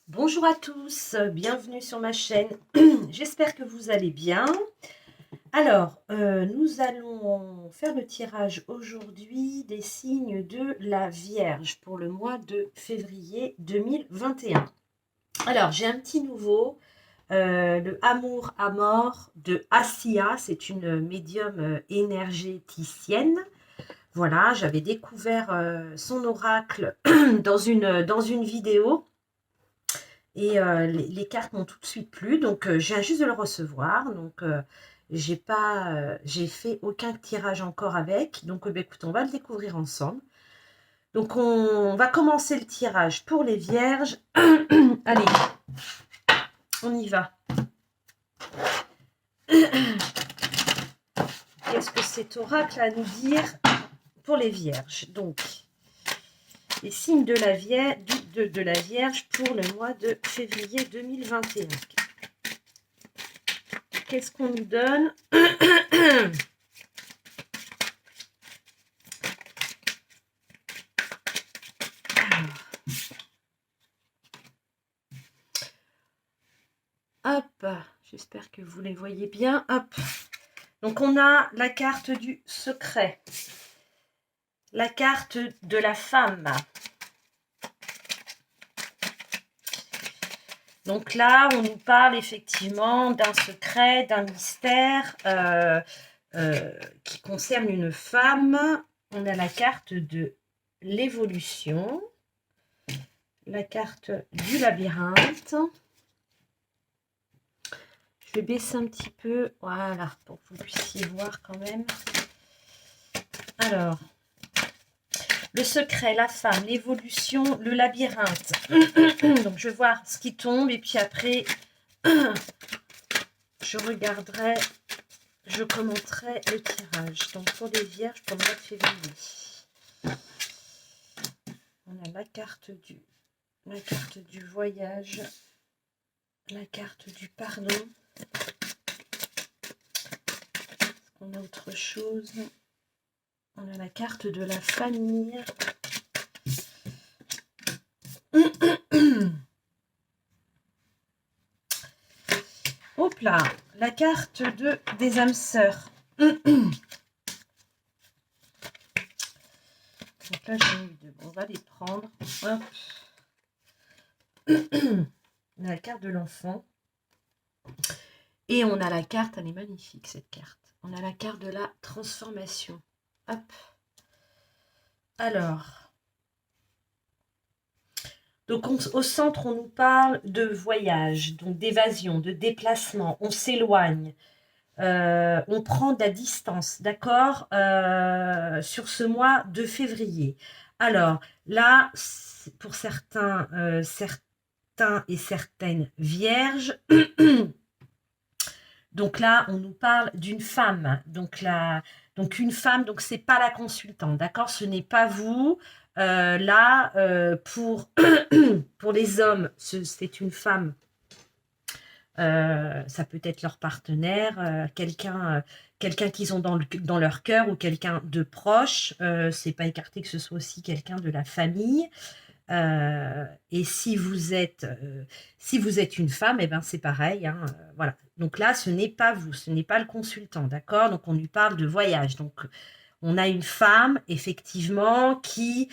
Bonjour à tous, bienvenue sur ma chaîne. J'espère que vous allez bien. Alors, nous allons faire le tirage aujourd'hui des signes de la Vierge pour le mois de février 2021. Alors, j'ai un petit nouveau, le Amour à mort de Assia. C'est une médium énergéticienne. Voilà, j'avais découvert son oracle dans une vidéo. Et les cartes m'ont tout de suite plu, donc je viens juste de le recevoir. Donc j'ai fait aucun tirage encore avec. Donc bah, écoute, on va le découvrir ensemble. Donc on va commencer le tirage pour les vierges. Allez, on y va. Qu'est-ce que cet oracle a à nous dire pour les vierges? Donc, les signes de la Vierge pour le mois de février 2021. Qu'est-ce qu'on nous donne? Hop, j'espère que vous les voyez bien. Hop. Donc on a la carte du secret, la carte de la femme. Donc là, on nous parle effectivement d'un secret, d'un mystère qui concerne une femme. On a la carte de l'évolution, la carte du labyrinthe. Je vais baisser un petit peu, voilà, pour que vous puissiez voir quand même. Alors, le secret, la femme, l'évolution, le labyrinthe. Donc, je vais voir ce qui tombe et puis après, je regarderai, je commenterai le tirage. Donc, pour les vierges, pour le mois de février. On a la carte du voyage, la carte du pardon. Est-ce qu'on a autre chose? On a la carte de la famille. Hop là, la carte des âmes sœurs. Donc là, j'en ai eu deux. Bon, on va les prendre. Hop. On a la carte de l'enfant. Et on a la carte, elle est magnifique cette carte. On a la carte de la transformation. Hop. Alors. Donc au centre, on nous parle de voyage, donc d'évasion, de déplacement. On s'éloigne. On prend de la distance, d'accord, sur ce mois de février. Alors là, pour certains et certaines vierges, donc là, on nous parle d'une femme. Donc une femme, donc c'est pas la consultante, d'accord, ce n'est pas vous. Là, pour les hommes, c'est une femme. Ça peut être leur partenaire, quelqu'un qu'ils ont dans leur cœur ou quelqu'un de proche. C'est pas écarté que ce soit aussi quelqu'un de la famille. Et si vous êtes une femme, eh ben c'est pareil. Hein, voilà. Donc là, ce n'est pas vous, ce n'est pas le consultant, d'accord? Donc on lui parle de voyage. Donc on a une femme effectivement qui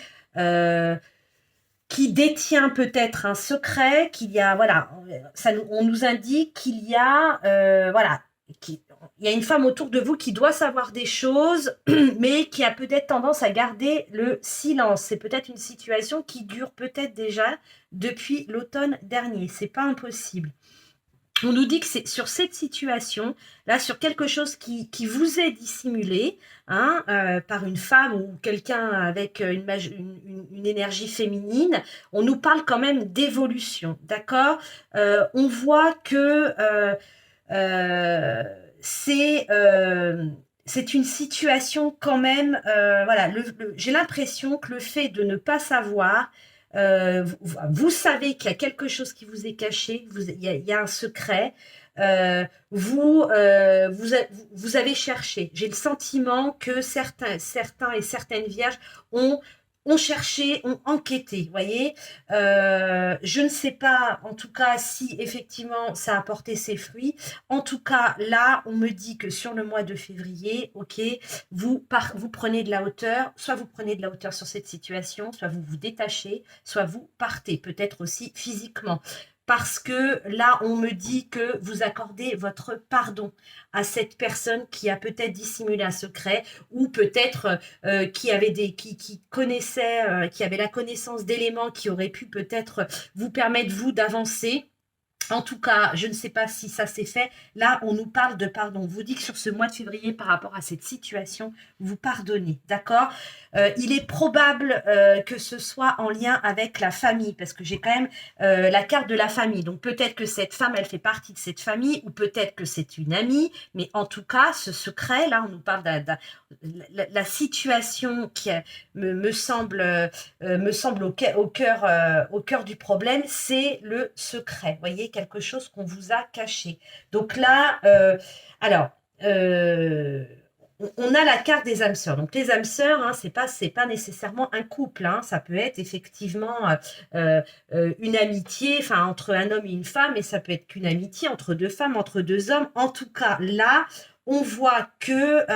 détient peut-être un secret, qu'il y a, voilà, on nous indique qu'il y a, voilà, il y a une femme autour de vous qui doit savoir des choses, mais qui a peut-être tendance à garder le silence. C'est peut-être une situation qui dure peut-être déjà depuis l'automne dernier. C'est pas impossible. On nous dit que c'est sur cette situation, là, sur quelque chose qui vous est dissimulé, hein, par une femme ou quelqu'un avec une énergie féminine, on nous parle quand même d'évolution, d'accord? On voit que euh, c'est une situation quand même, voilà, j'ai l'impression que le fait de ne pas savoir, vous savez qu'il y a quelque chose qui vous est caché, il y a un secret, vous avez cherché. J'ai le sentiment que certains et certaines vierges ont ont cherché, ont enquêté, vous voyez. Je ne sais pas, en tout cas, si effectivement ça a porté ses fruits. En tout cas, là, on me dit que sur le mois de février, ok, vous prenez de la hauteur, soit vous prenez de la hauteur sur cette situation, soit vous vous détachez, soit vous partez, peut-être aussi physiquement. Parce que là, on me dit que vous accordez votre pardon à cette personne qui a peut-être dissimulé un secret ou peut-être qui connaissait, qui avait la connaissance d'éléments qui auraient pu peut-être vous permettre, vous, d'avancer. En tout cas, je ne sais pas si ça s'est fait. Là, on nous parle de pardon. On vous dit que sur ce mois de février, par rapport à cette situation, vous pardonnez, d'accord. Il est probable que ce soit en lien avec la famille, parce que j'ai quand même la carte de la famille. Donc peut-être que cette femme, elle fait partie de cette famille, ou peut-être que c'est une amie. Mais en tout cas, ce secret, là, on nous parle la situation qui me semble au cœur du problème, c'est le secret. Vous voyez, quelque chose qu'on vous a caché. Donc là, alors, on a la carte des âmes sœurs. Donc les âmes sœurs, hein, c'est pas nécessairement un couple. Hein, ça peut être effectivement une amitié, enfin entre un homme et une femme, et ça peut être qu'une amitié entre deux femmes, entre deux hommes. En tout cas, là, on voit que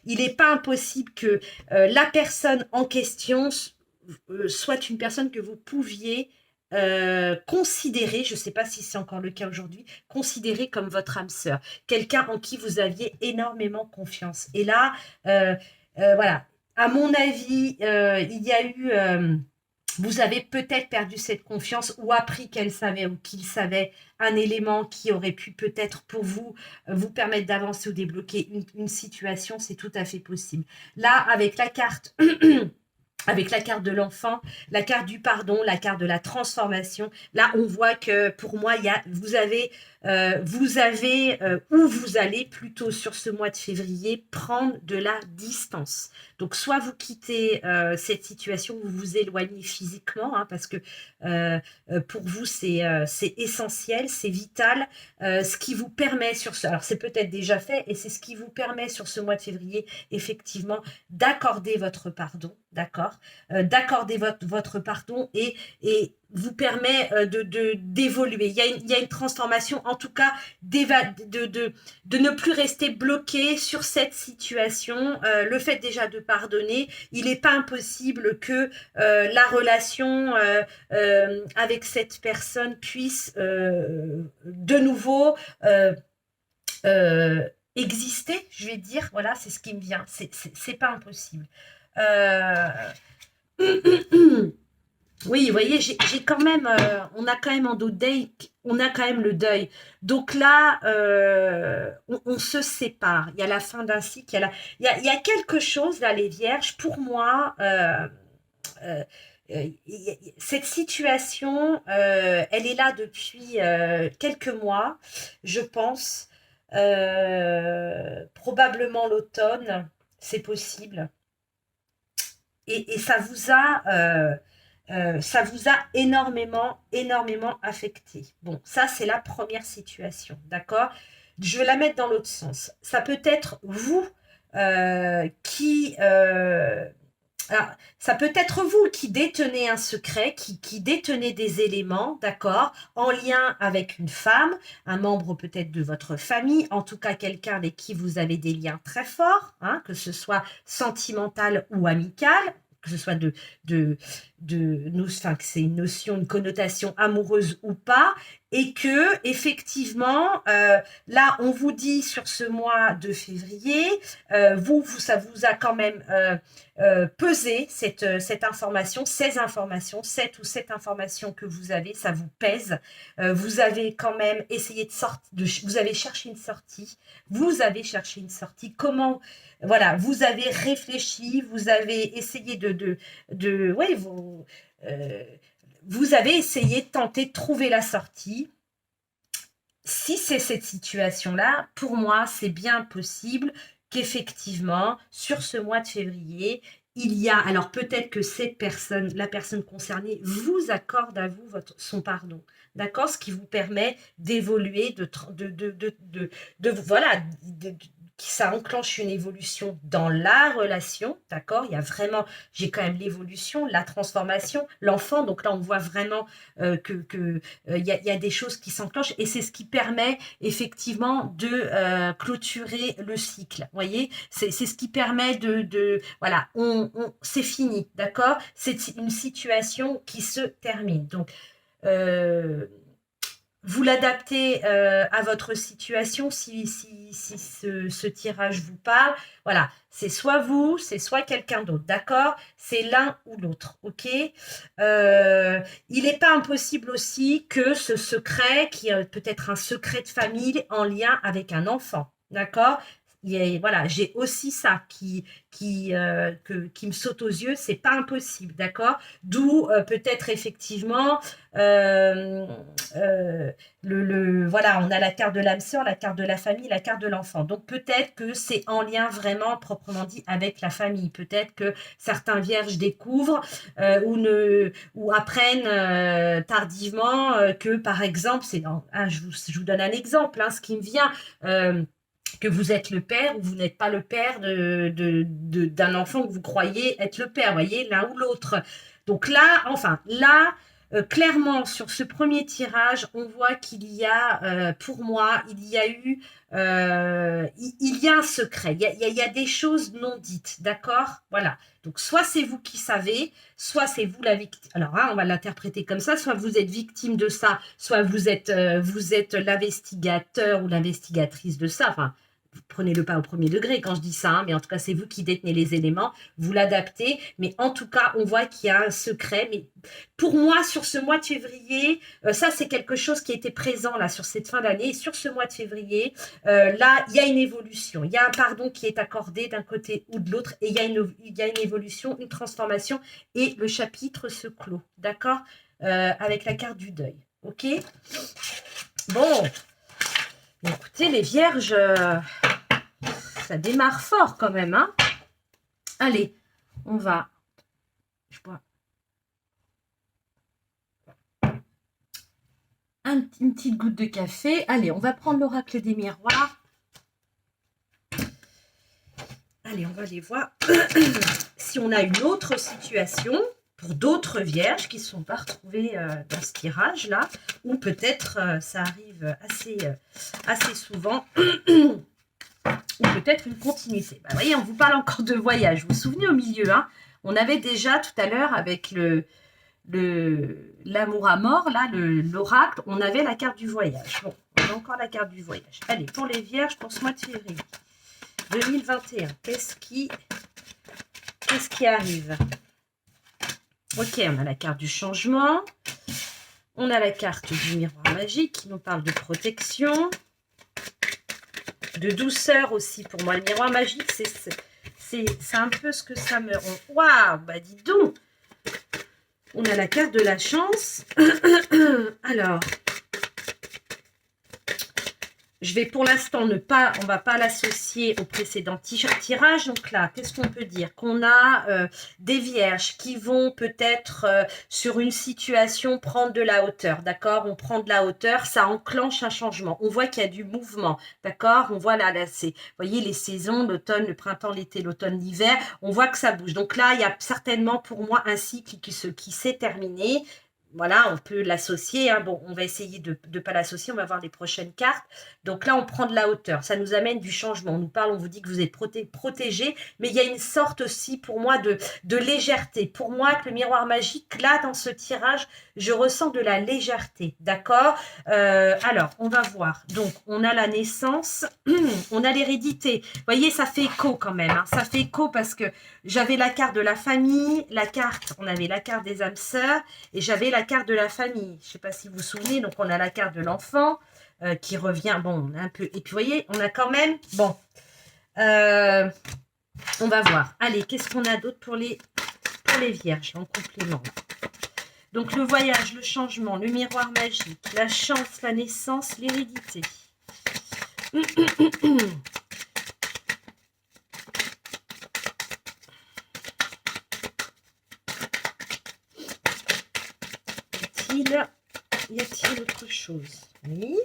il n'est pas impossible que la personne en question soit une personne que vous pouviez considérer, je ne sais pas si c'est encore le cas aujourd'hui, considérer comme votre âme sœur, quelqu'un en qui vous aviez énormément confiance. Et là, voilà, à mon avis, il y a eu, vous avez peut-être perdu cette confiance ou appris qu'elle savait ou qu'il savait un élément qui aurait pu peut-être pour vous vous permettre d'avancer ou débloquer une situation, c'est tout à fait possible. Là, avec la carte avec la carte de l'enfant, la carte du pardon, la carte de la transformation. Là, on voit que pour moi, vous avez ou vous allez plutôt sur ce mois de février prendre de la distance. Donc, soit vous quittez cette situation, vous vous éloignez physiquement, hein, parce que pour vous, c'est essentiel, c'est vital. Ce qui vous permet alors c'est peut-être déjà fait, et c'est ce qui vous permet sur ce mois de février, effectivement, d'accorder votre pardon, d'accord, d'accorder votre pardon et vous permet d'évoluer. Il y a une transformation, en tout cas, de ne plus rester bloqué sur cette situation. Le fait déjà de pardonner, il n'est pas impossible que la relation avec cette personne puisse de nouveau exister, je vais dire. Voilà, c'est ce qui me vient. C'est pas impossible. Oui, vous voyez, j'ai quand même, on a quand même en deuil, on a quand même le deuil. Donc là, on se sépare. Il y a la fin d'un cycle, il y a quelque chose là, les vierges, pour moi, cette situation, elle est là depuis quelques mois, je pense. Probablement l'automne, c'est possible. Et ça vous a énormément, énormément affecté. Bon, ça, c'est la première situation, d'accord? Je vais la mettre dans l'autre sens. Ça peut être vous qui... alors, ça peut être vous qui détenez un secret, qui détenez des éléments, d'accord, en lien avec une femme, un membre peut-être de votre famille, en tout cas quelqu'un avec qui vous avez des liens très forts, hein, que ce soit sentimental ou amical, que ce soit enfin, que c'est une notion, une connotation amoureuse ou pas, et que effectivement, là, on vous dit sur ce mois de février, ça vous a quand même pesé cette information, ces informations, cette information que vous avez, ça vous pèse. Vous avez quand même essayé de sortir, vous avez cherché une sortie. Vous avez cherché une sortie. Comment, voilà, vous avez réfléchi, vous avez essayé ouais, vous avez essayé de tenter de trouver la sortie. Si c'est cette situation-là, pour moi, c'est bien possible qu'effectivement, sur ce mois de février, il y a, alors peut-être que la personne concernée, vous accorde à vous son pardon, d'accord, ce qui vous permet d'évoluer, voilà, ça enclenche une évolution dans la relation, d'accord? Il y a vraiment, j'ai quand même l'évolution, la transformation, l'enfant. Donc là, on voit vraiment il y a des choses qui s'enclenchent et c'est ce qui permet effectivement de clôturer le cycle. Vous voyez, c'est ce qui permet voilà, c'est fini, d'accord? C'est une situation qui se termine. Donc, vous l'adaptez à votre situation si ce tirage vous parle. Voilà, c'est soit vous, c'est soit quelqu'un d'autre, d'accord? C'est l'un ou l'autre, ok? Il n'est pas impossible aussi que ce secret, qui est peut-être un secret de famille en lien avec un enfant, d'accord? Voilà, j'ai aussi ça qui me saute aux yeux, c'est pas impossible, d'accord? D'où peut-être effectivement voilà, on a la carte de l'âme sœur, la carte de la famille, la carte de l'enfant. Donc peut-être que c'est en lien vraiment proprement dit avec la famille. Peut-être que certains vierges découvrent ou apprennent tardivement que par exemple, je vous donne un exemple, hein, ce qui me vient. Que vous êtes le père ou vous n'êtes pas le père d'un enfant que vous croyez être le père, voyez, l'un ou l'autre. Donc là, clairement, sur ce premier tirage, on voit qu'il y a, pour moi, il y a eu, il y a un secret, il y a des choses non dites, d'accord? Voilà. Donc, soit c'est vous qui savez, soit c'est vous la victime. Alors, hein, on va l'interpréter comme ça, soit vous êtes victime de ça, soit vous êtes l'investigateur ou l'investigatrice de ça. Enfin, prenez-le pas au premier degré quand je dis ça, hein, mais en tout cas, c'est vous qui détenez les éléments, vous l'adaptez, mais en tout cas, on voit qu'il y a un secret. Mais pour moi, sur ce mois de février, ça, c'est quelque chose qui était présent là sur cette fin d'année. Et sur ce mois de février, là, il y a une évolution, il y a un pardon qui est accordé d'un côté ou de l'autre, et il y a une évolution, une transformation, et le chapitre se clôt, d'accord? Avec la carte du deuil, ok? Bon, écoutez, les vierges, ça démarre fort quand même, hein? Allez, on va... Je bois une petite goutte de café. Allez, on va prendre l'oracle des miroirs. Allez, on va aller voir si on a une autre situation pour d'autres vierges qui ne sont pas retrouvées dans ce tirage-là, ou peut-être ça arrive assez souvent, ou peut-être une continuité. Bah, vous voyez, on vous parle encore de voyage. Vous vous souvenez au milieu, hein, on avait déjà tout à l'heure avec l'amour à mort, là, l'oracle, on avait la carte du voyage. Bon, on a encore la carte du voyage. Allez, pour les vierges, pour ce mois de février 2021, qu'est-ce qui arrive? Ok, on a la carte du changement. On a la carte du miroir magique qui nous parle de protection, de douceur aussi pour moi. Le miroir magique, c'est un peu ce que ça me rend. Waouh, bah dis donc. On a la carte de la chance. Alors, je vais pour l'instant on ne va pas l'associer au précédent tirage. Donc là, qu'est-ce qu'on peut dire? Qu'on a des vierges qui vont peut-être sur une situation prendre de la hauteur, d'accord? On prend de la hauteur, ça enclenche un changement. On voit qu'il y a du mouvement, d'accord? On voit là vous voyez les saisons, l'automne, le printemps, l'été, l'automne, l'hiver. On voit que ça bouge. Donc là, il y a certainement pour moi un cycle qui s'est terminé. Voilà, on peut l'associer. Hein. Bon, on va essayer de ne pas l'associer. On va voir les prochaines cartes. Donc là, on prend de la hauteur. Ça nous amène du changement. On nous parle, on vous dit que vous êtes protégé. Mais il y a une sorte aussi, pour moi, de légèreté. Pour moi, avec le miroir magique, là, dans ce tirage, je ressens de la légèreté. D'accord? Alors, on va voir. Donc, on a la naissance. On a l'hérédité. Vous voyez, ça fait écho quand même. Hein. Ça fait écho parce que j'avais la carte de la famille. On avait la carte des âmes sœurs. Et j'avais la carte de la famille. Je ne sais pas si vous vous souvenez. Donc, on a la carte de l'enfant qui revient. Bon, on a un peu... Et puis, vous voyez, on a quand même... Bon. On va voir. Allez, qu'est-ce qu'on a d'autre pour les vierges en complément? Donc, le voyage, le changement, le miroir magique, la chance, la naissance, l'hérédité. Y a-t-il autre chose? Oui.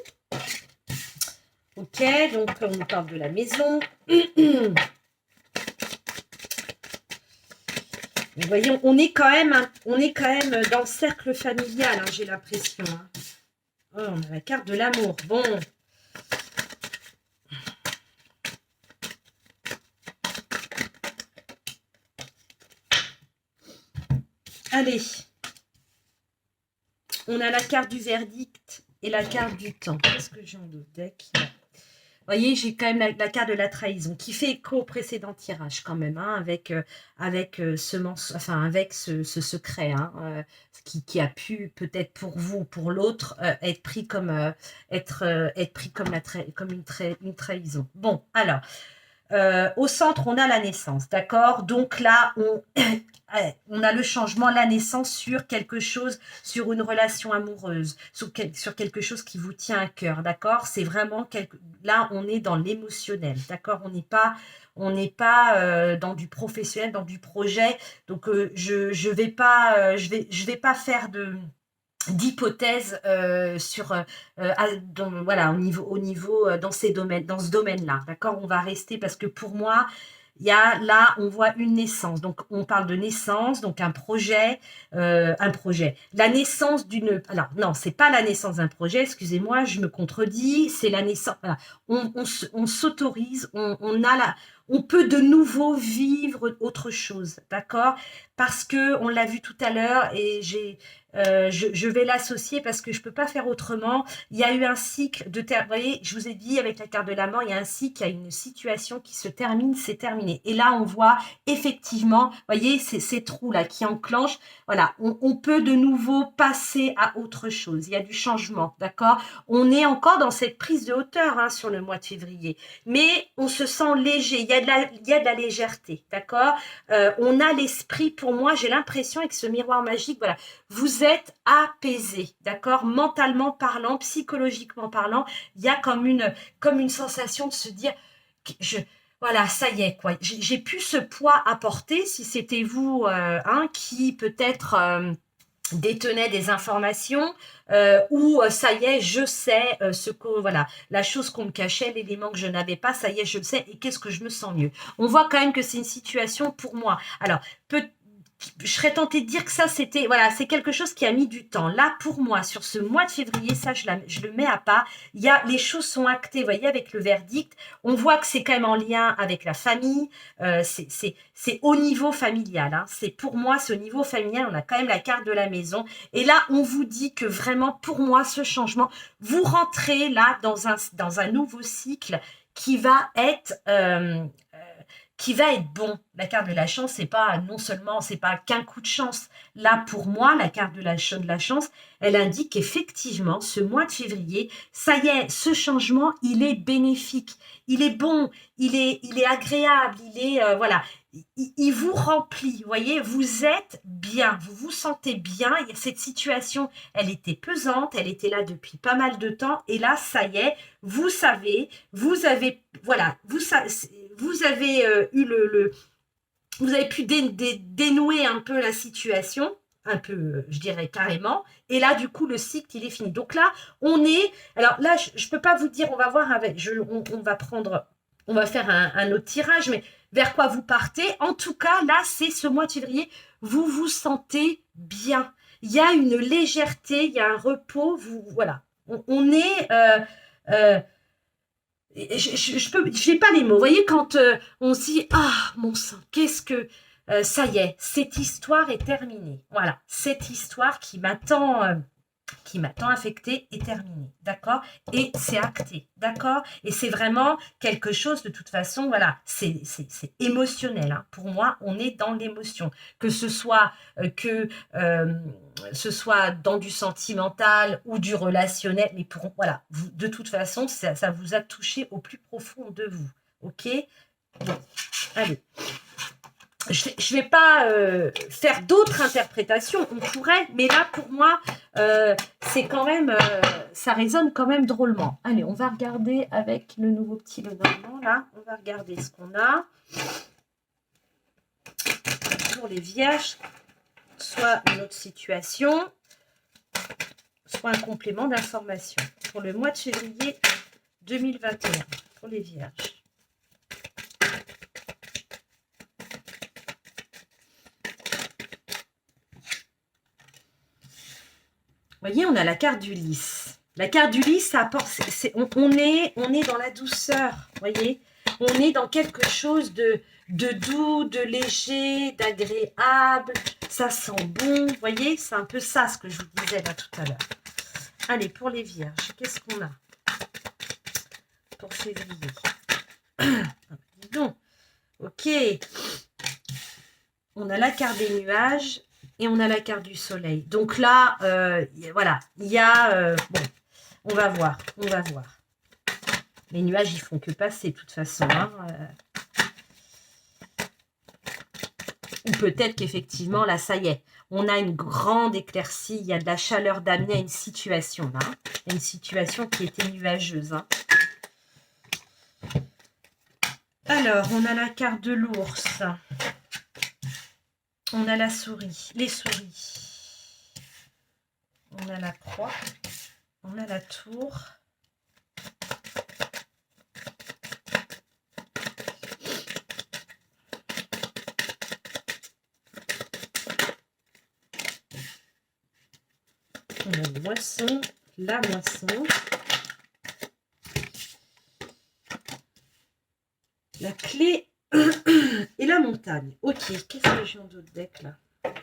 Ok, donc on nous parle de la maison. Vous voyez, on est quand même dans le cercle familial, hein, j'ai l'impression. Hein. Oh, on a la carte de l'amour. Bon. Allez. On a la carte du verdict et la carte du temps. Qu'est-ce que j'ai en deux decks? Vous voyez, j'ai quand même la carte de la trahison qui fait écho au précédent tirage quand même, hein, avec ce secret, hein, qui a pu peut-être pour vous, pour l'autre, être pris comme une trahison. Bon, alors. Au centre, on a la naissance, d'accord? Donc là, on a le changement, la naissance sur quelque chose, sur une relation amoureuse, sur quelque chose qui vous tient à cœur, d'accord? C'est vraiment, là, on est dans l'émotionnel, d'accord? On n'est pas dans du professionnel, dans du projet. Donc, je vais pas faire d'hypothèses voilà, au niveau dans ces domaines, dans ce domaine-là, d'accord? On va rester parce que pour moi, là, on voit une naissance. Donc, on parle de naissance, donc un projet. La naissance d'une... Alors, non, c'est pas la naissance d'un projet, excusez-moi, je me contredis, c'est la naissance... Voilà. On s'autorise, on peut de nouveau vivre autre chose, d'accord? Parce que, on l'a vu tout à l'heure, et je vais l'associer parce que je ne peux pas faire autrement. Il y a eu un cycle de... Vous voyez, je vous ai dit, avec la carte de la mort, il y a un cycle, il y a une situation qui se termine, c'est terminé. Et là, on voit effectivement, vous voyez, ces trous-là qui enclenchent. Voilà, on peut de nouveau passer à autre chose. Il y a du changement, d'accord? On est encore dans cette prise de hauteur, hein, sur le mois de février. Mais on se sent léger, il y a de la légèreté, d'accord? On a l'esprit, pour moi, j'ai l'impression avec ce miroir magique, voilà, vous êtes apaisé, d'accord? Mentalement parlant, psychologiquement parlant, il y a comme une sensation de se dire, voilà, ça y est, quoi. J'ai plus ce poids à porter, si c'était vous, qui peut-être détenait des informations, ou ça y est, je sais voilà, la chose qu'on me cachait, l'élément que je n'avais pas, ça y est, je le sais, et qu'est-ce que je me sens mieux. On voit quand même que c'est une situation pour moi. Alors, je serais tentée de dire que ça, c'était, voilà, c'est quelque chose qui a mis du temps. Là, pour moi, sur ce mois de février, ça, je le mets à part. Les choses sont actées, vous voyez, avec le verdict. On voit que c'est quand même en lien avec la famille. C'est au niveau familial. Hein. C'est pour moi, c'est au niveau familial. On a quand même la carte de la maison. Et là, on vous dit que vraiment, pour moi, ce changement, vous rentrez là dans un nouveau cycle qui va être... bon. La carte de la chance, c'est pas qu'un coup de chance. Là, pour moi, la carte de la chance, elle indique effectivement ce mois de février, ça y est, ce changement, il est bénéfique, il est bon, il est agréable, voilà, il vous remplit, vous voyez, vous êtes bien, vous vous sentez bien. Cette situation, elle était pesante, elle était là depuis pas mal de temps, et là, ça y est, vous savez, vous avez vous avez pu dénouer un peu la situation, un peu, je dirais carrément, et là, du coup, le cycle, il est fini. Donc là, alors là, je ne peux pas vous dire, on va voir on va faire un autre tirage, mais vers quoi vous partez. En tout cas, là, c'est ce mois de février, vous vous sentez bien. Il y a une légèreté, il y a un repos, voilà. On est... je n'ai pas les mots. Vous voyez, quand on se dit, ah, mon sang, qu'est-ce que... ça y est, cette histoire est terminée. Voilà, cette histoire qui m'attend affectée est terminée, d'accord? Et c'est acté, d'accord? Et c'est vraiment quelque chose, de toute façon, voilà, c'est émotionnel. Hein. Pour moi, on est dans l'émotion. Que ce soit ce soit dans du sentimental ou du relationnel, mais voilà, de toute façon, ça vous a touché au plus profond de vous, ok? Bon, allez. Je ne vais pas faire d'autres interprétations, on pourrait, mais là, pour moi, c'est quand même, ça résonne quand même drôlement. Allez, on va regarder avec le nouveau petit Lenormand, là, on va regarder ce qu'on a. Pour les vierges, soit une autre situation, soit un complément d'information. Pour le mois de février 2021 pour les vierges. Vous voyez, on a la carte du lys. La carte du lys, ça apporte, on est dans la douceur, vous voyez. On est dans quelque chose de doux, de léger, d'agréable. Ça sent bon, vous voyez. C'est un peu ça ce que je vous disais là tout à l'heure. Allez, pour les vierges, qu'est-ce qu'on a pour février? Dis donc. Ok. On a la carte des nuages. Et on a la carte du soleil. Donc là, voilà, il y a... bon, on va voir, on va voir. Les nuages, ils font que passer, de toute façon. Hein, Ou peut-être qu'effectivement, là, ça y est, on a une grande éclaircie. Il y a de la chaleur d'amener à une situation, là. Une situation qui était nuageuse. Hein. Alors, on a la carte de l'ours. On a la souris, les souris. On a la croix. On a la tour. On a la moisson. La clé et la montagne. Ok, qu'est-ce que j'ai en d'autres deck là?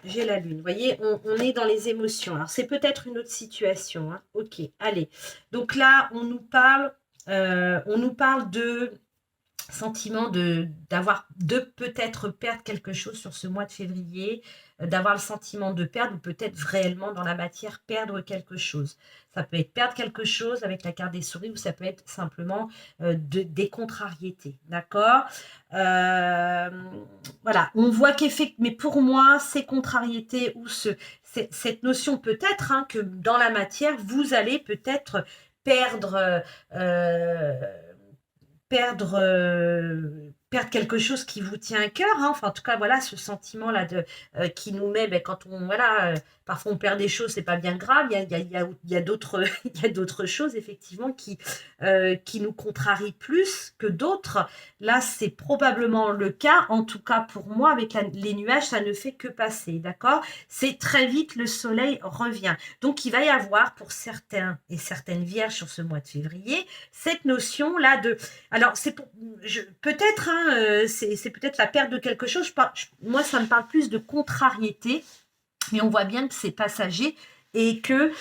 J'ai la lune. Vous voyez, on est dans les émotions. Alors, c'est peut-être une autre situation. Hein. Ok, allez. Donc là, on nous parle de sentiment de peut-être perdre quelque chose sur ce mois de février, d'avoir le sentiment de perdre ou peut-être réellement dans la matière perdre quelque chose. Ça peut être perdre quelque chose avec la carte des souris ou ça peut être simplement des contrariétés, d'accord. Voilà, on voit qu'effectivement, mais pour moi, ces contrariétés ou cette notion peut-être hein, que dans la matière, vous allez peut-être perdre quelque chose qui vous tient à cœur, hein. Enfin en tout cas voilà ce sentiment là qui nous met quand on parfois on perd des choses, c'est pas bien grave, il y a d'autres il y a d'autres choses effectivement qui nous contrarient plus que d'autres. Là c'est probablement le cas, en tout cas pour moi avec les nuages ça ne fait que passer, d'accord. C'est très vite le soleil revient, donc il va y avoir pour certains et certaines vierges sur ce mois de février cette notion là de alors, c'est peut-être, hein, c'est peut-être la perte de quelque chose. Moi, ça me parle plus de contrariété, mais on voit bien que c'est passager et que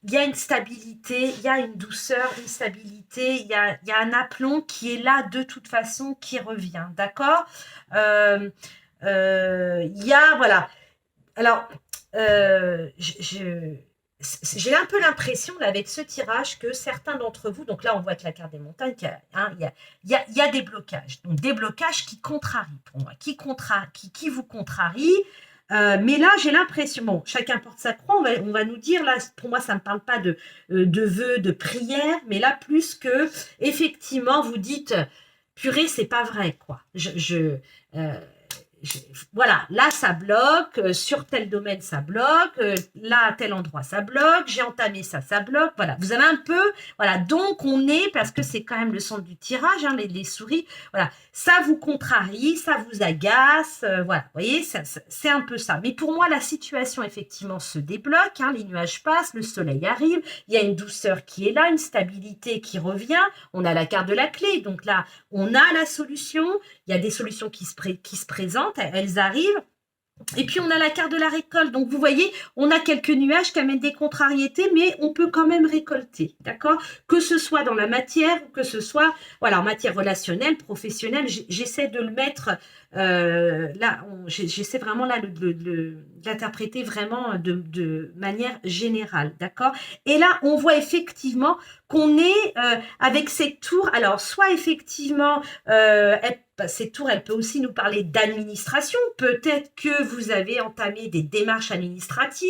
il y a une stabilité, il y a une douceur, une stabilité, il y a un aplomb qui est là de toute façon, qui revient, d'accord. Il y a, voilà. Alors, j'ai un peu l'impression, avec ce tirage, que certains d'entre vous, donc là, on voit que la carte des montagnes, il y a des blocages. Donc, des blocages qui contrarient pour moi, qui vous contrarient. Mais là, j'ai l'impression, bon, chacun porte sa croix, on va nous dire, là, pour moi, ça ne me parle pas de vœux, de prières, mais là, plus que, effectivement, vous dites, purée, c'est pas vrai, quoi. Voilà, là ça bloque, sur tel domaine ça bloque, là à tel endroit ça bloque, j'ai entamé ça, ça bloque, voilà, vous avez un peu, voilà, donc on est, parce que c'est quand même le centre du tirage, hein, les souris, voilà, ça vous contrarie, ça vous agace, voilà, vous voyez, c'est un peu ça. Mais pour moi, la situation effectivement se débloque, hein, les nuages passent, le soleil arrive, il y a une douceur qui est là, une stabilité qui revient, on a la carte de la clé, donc là, on a la solution, il y a des solutions qui se présentent, elles arrivent. Et puis, on a la carte de la récolte. Donc, vous voyez, on a quelques nuages qui amènent des contrariétés, mais on peut quand même récolter, d'accord? Que ce soit dans la matière, ou que ce soit, voilà, en matière relationnelle, professionnelle, j'essaie de le mettre, là, j'essaie vraiment là de l'interpréter vraiment de manière générale, d'accord? Et là, on voit effectivement qu'on est avec cette tour, alors, soit effectivement, cette tour, elle peut aussi nous parler d'administration. Peut-être que vous avez entamé des démarches administratives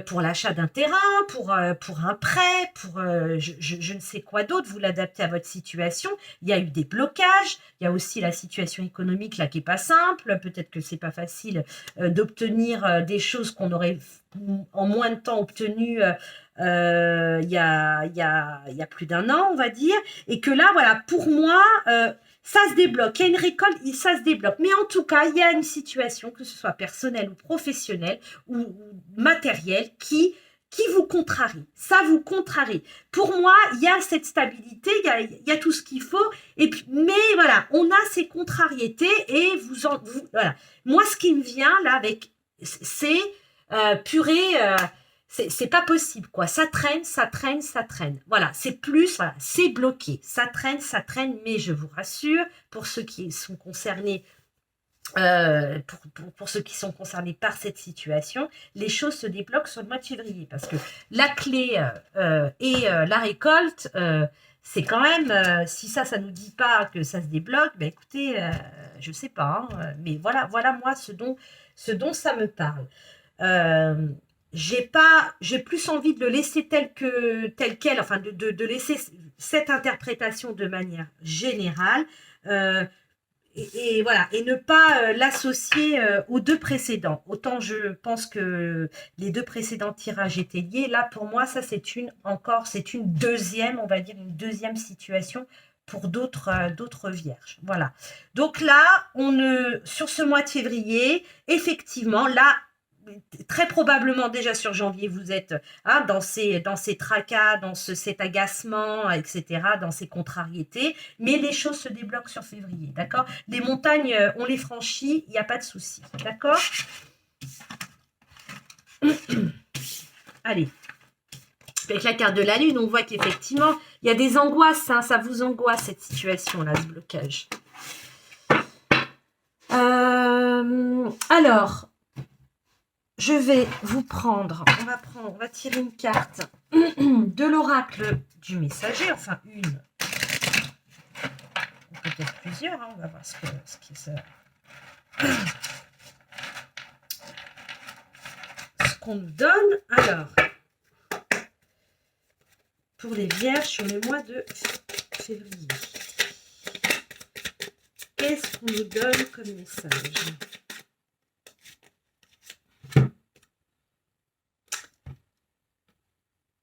pour l'achat d'un terrain, pour un prêt, pour je ne sais quoi d'autre. Vous l'adaptez à votre situation. Il y a eu des blocages. Il y a aussi la situation économique là qui n'est pas simple. Peut-être que c'est pas facile d'obtenir des choses qu'on aurait en moins de temps obtenues il y a plus d'un an, on va dire, et que là, voilà, pour moi, ça se débloque. Il y a une récolte, ça se débloque. Mais en tout cas, il y a une situation, que ce soit personnelle ou professionnelle ou matérielle, qui vous contrarie. Ça vous contrarie. Pour moi, il y a cette stabilité, il y a tout ce qu'il faut. Et puis, mais voilà, on a ces contrariétés et voilà. Moi, ce qui me vient là avec, c'est purée. C'est pas possible, quoi. Ça traîne, ça traîne, ça traîne. Voilà, c'est plus, voilà, c'est bloqué. Ça traîne, mais je vous rassure, pour ceux qui sont concernés, pour ceux qui sont concernés par cette situation, les choses se débloquent sur le mois de février. Parce que la clé et la récolte, c'est quand même, si ça nous dit pas que ça se débloque, ben écoutez, je sais pas, hein, mais voilà moi ce dont ça me parle. J'ai plus envie de le laisser tel quel, enfin de laisser cette interprétation de manière générale, et voilà, et ne pas l'associer aux deux précédents. Autant je pense que les deux précédents tirages étaient liés, là pour moi ça c'est une deuxième, on va dire une deuxième situation pour d'autres vierges. Voilà. Donc là, sur ce mois de février, effectivement, là, très probablement déjà sur janvier, vous êtes dans ces tracas, dans cet agacement, etc., dans ces contrariétés, mais les choses se débloquent sur février, d'accord? Les montagnes, on les franchit, il n'y a pas de souci, d'accord? Allez, avec la carte de la lune, on voit qu'effectivement, il y a des angoisses, hein, ça vous angoisse cette situation-là, ce blocage. Alors, je vais vous prendre, on va tirer une carte de l'oracle du messager, enfin une, peut-être plusieurs, hein, on va voir ce qu'on nous donne. Alors, pour les vierges sur le mois de février, qu'est-ce qu'on nous donne comme message ?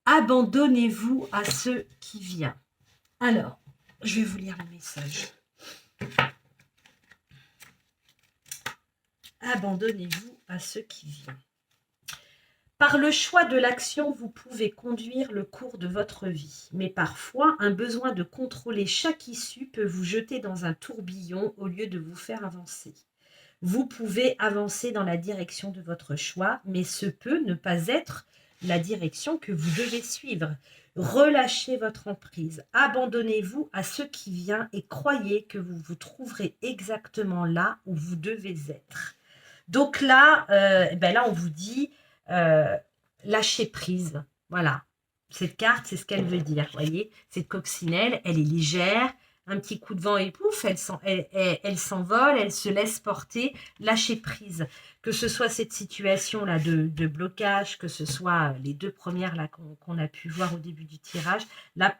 Abandonnez-vous à ce qui vient. Alors, je vais vous lire le message. Abandonnez-vous à ce qui vient. Par le choix de l'action, vous pouvez conduire le cours de votre vie. Mais parfois, un besoin de contrôler chaque issue peut vous jeter dans un tourbillon au lieu de vous faire avancer. Vous pouvez avancer dans la direction de votre choix, mais ce peut ne pas être la direction que vous devez suivre. Relâchez votre emprise, abandonnez-vous à ce qui vient et croyez que vous vous trouverez exactement là où vous devez être. Donc là, on vous dit lâcher prise. Voilà, cette carte, c'est ce qu'elle veut dire. Vous voyez, cette coccinelle, elle est légère. Un petit coup de vent et pouf, elle s'envole, elle se laisse porter, lâcher prise. Que ce soit cette situation-là de blocage, que ce soit les deux premières là qu'on a pu voir au début du tirage, là,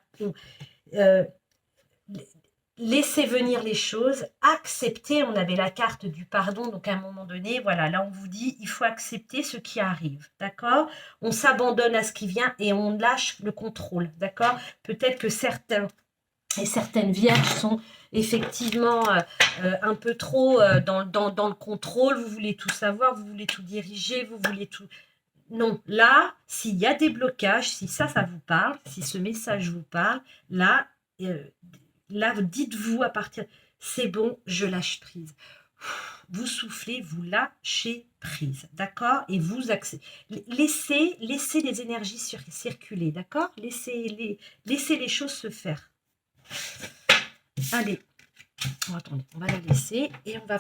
laissez venir les choses, accepter, on avait la carte du pardon, donc à un moment donné, voilà, là on vous dit, il faut accepter ce qui arrive, d'accord? On s'abandonne à ce qui vient et on lâche le contrôle, d'accord? Peut-être que certains et certaines vierges sont effectivement un peu trop dans le contrôle, vous voulez tout savoir, vous voulez tout diriger, vous voulez tout... Non, là, s'il y a des blocages, si ça vous parle, si ce message vous parle, là, dites-vous à partir, c'est bon, je lâche prise. Vous soufflez, vous lâchez prise, d'accord? Et vous laissez les énergies circuler, d'accord? Laissez les choses se faire. Allez, attendez, on va la laisser et on va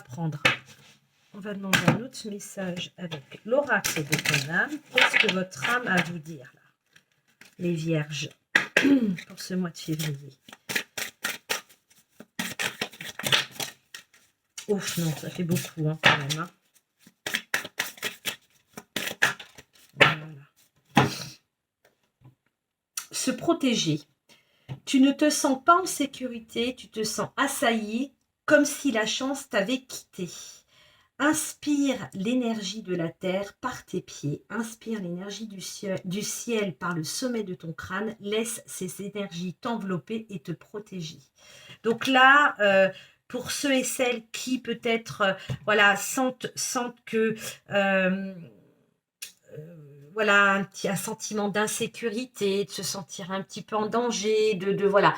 demander un autre message avec l'oracle de ton âme. Qu'est-ce que votre âme a à vous dire là, les vierges, pour ce mois de février? Ouf, non, ça fait beaucoup hein, quand même. Hein. Voilà. Se protéger. Tu ne te sens pas en sécurité, tu te sens assailli, comme si la chance t'avait quitté. Inspire l'énergie de la terre par tes pieds. Inspire l'énergie du ciel par le sommet de ton crâne. Laisse ces énergies t'envelopper et te protéger. Donc là, pour ceux et celles qui peut-être voilà, sentent que voilà, un sentiment d'insécurité, de se sentir un petit peu en danger, voilà.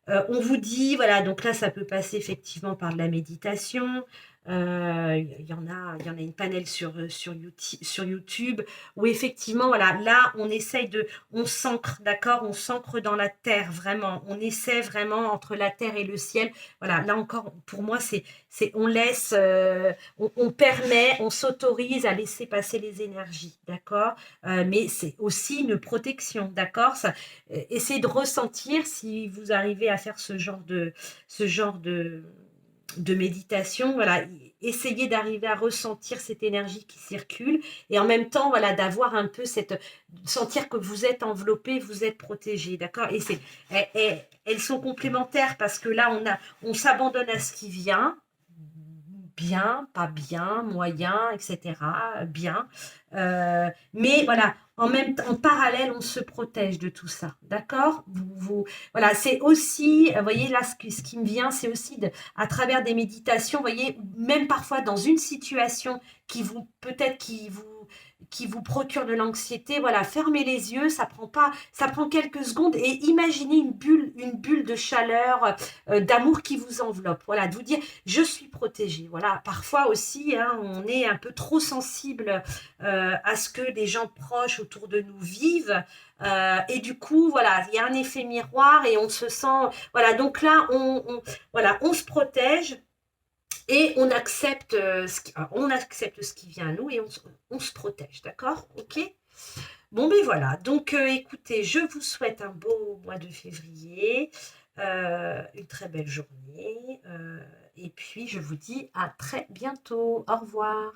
On vous dit, voilà, donc là, ça peut passer effectivement par de la méditation. Il y en a une panel sur YouTube où effectivement, voilà, là, on s'ancre, d'accord, on s'ancre dans la terre, vraiment. On essaie vraiment entre la terre et le ciel. Voilà, là encore, pour moi, on laisse, on permet, on s'autorise à laisser passer les énergies, d'accord? Mais c'est aussi une protection, d'accord? Essayez de ressentir si vous arrivez à faire ce genre de méditation, voilà, essayez d'arriver à ressentir cette énergie qui circule et en même temps, voilà, d'avoir un peu sentir que vous êtes enveloppé, vous êtes protégé, d'accord? Elles sont complémentaires parce que là, on s'abandonne à ce qui vient, bien, pas bien, moyen, etc. Bien. Mais voilà, en parallèle, on se protège de tout ça. D'accord? Voilà, c'est aussi, vous voyez, là, ce qui me vient, c'est aussi à travers des méditations, vous voyez, même parfois dans une situation qui vous procure de l'anxiété, voilà, fermez les yeux, ça prend quelques secondes et imaginez une bulle de chaleur, d'amour qui vous enveloppe. Voilà, de vous dire, je suis protégée. Voilà, parfois aussi, hein, on est un peu trop sensible à ce que les gens proches autour de nous vivent. Et du coup, voilà, il y a un effet miroir et on se sent. Voilà, donc là, voilà, on se protège et on accepte ce qui vient à nous et on se protège, d'accord? Ok? Bon, ben voilà. Donc, écoutez, je vous souhaite un beau mois de février, une très belle journée, et puis je vous dis à très bientôt. Au revoir.